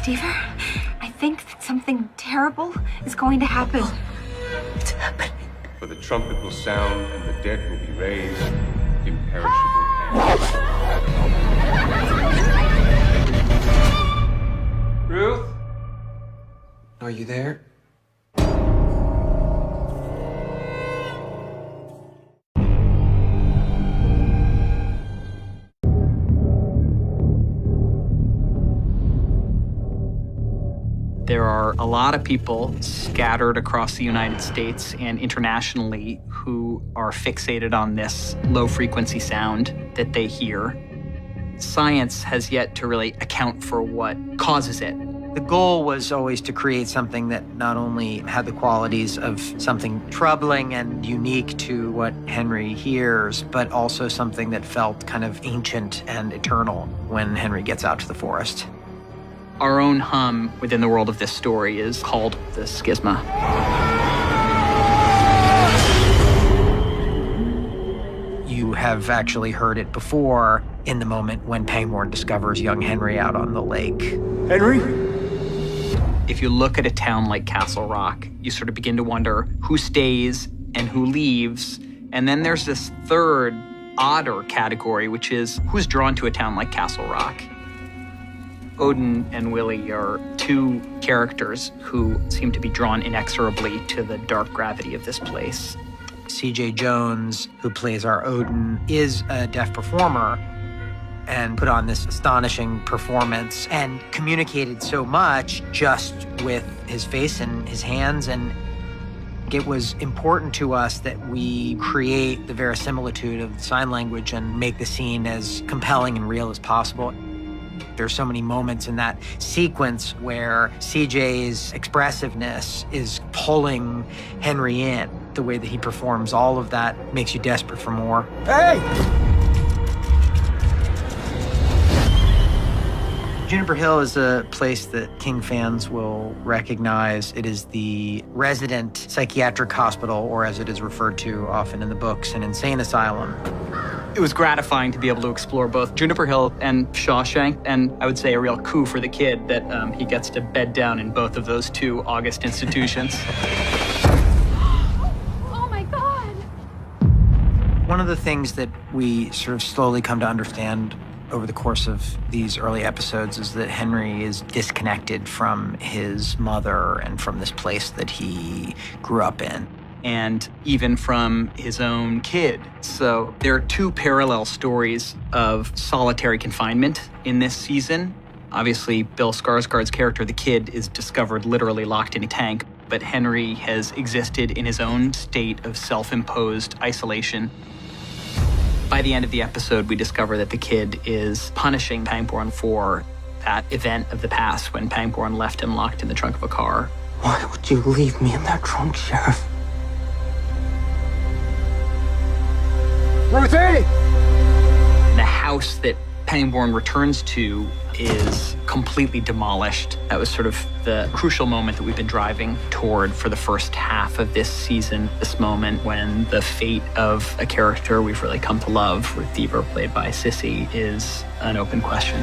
Deaver, I think that something terrible is going to happen. It's happening. For the trumpet will sound and the dead will be raised, imperishable hands. Ruth? Are you there? There are a lot of people scattered across the United States and internationally who are fixated on this low-frequency sound that they hear. Science has yet to really account for what causes it. The goal was always to create something that not only had the qualities of something troubling and unique to what Henry hears, but also something that felt kind of ancient and eternal when Henry gets out to the forest. Our own hum within the world of this story is called the schisma. You have actually heard it before in the moment when Pangborn discovers young Henry out on the lake. Henry? If you look at a town like Castle Rock, you sort of begin to wonder who stays and who leaves. And then there's this third, odder category, which is who's drawn to a town like Castle Rock. Odin and Willie are two characters who seem to be drawn inexorably to the dark gravity of this place. C.J. Jones, who plays our Odin, is a deaf performer and put on this astonishing performance and communicated so much just with his face and his hands. And it was important to us that we create the verisimilitude of sign language and make the scene as compelling and real as possible. There's so many moments in that sequence where CJ's expressiveness is pulling Henry in. The way that he performs all of that makes you desperate for more. Hey! Juniper Hill is a place that King fans will recognize. It is the resident psychiatric hospital, or as it is referred to often in the books, an insane asylum. It was gratifying to be able to explore both Juniper Hill and Shawshank, and I would say a real coup for the kid that he gets to bed down in both of those two august institutions. Oh my God! One of the things that we sort of slowly come to understand over the course of these early episodes is that Henry is disconnected from his mother and from this place that he grew up in. And even from his own kid. So there are two parallel stories of solitary confinement in this season. Obviously, Bill Skarsgård's character, the kid, is discovered literally locked in a tank, but Henry has existed in his own state of self-imposed isolation. By the end of the episode, we discover that the kid is punishing Pangborn for that event of the past when Pangborn left him locked in the trunk of a car. Why would you leave me in that trunk, Sheriff? Ruthie! The house that Pangborn returns to is completely demolished. That was sort of the crucial moment that we've been driving toward for the first half of this season. This moment when the fate of a character we've really come to love, Ruth Deaver, played by Sissy, is an open question.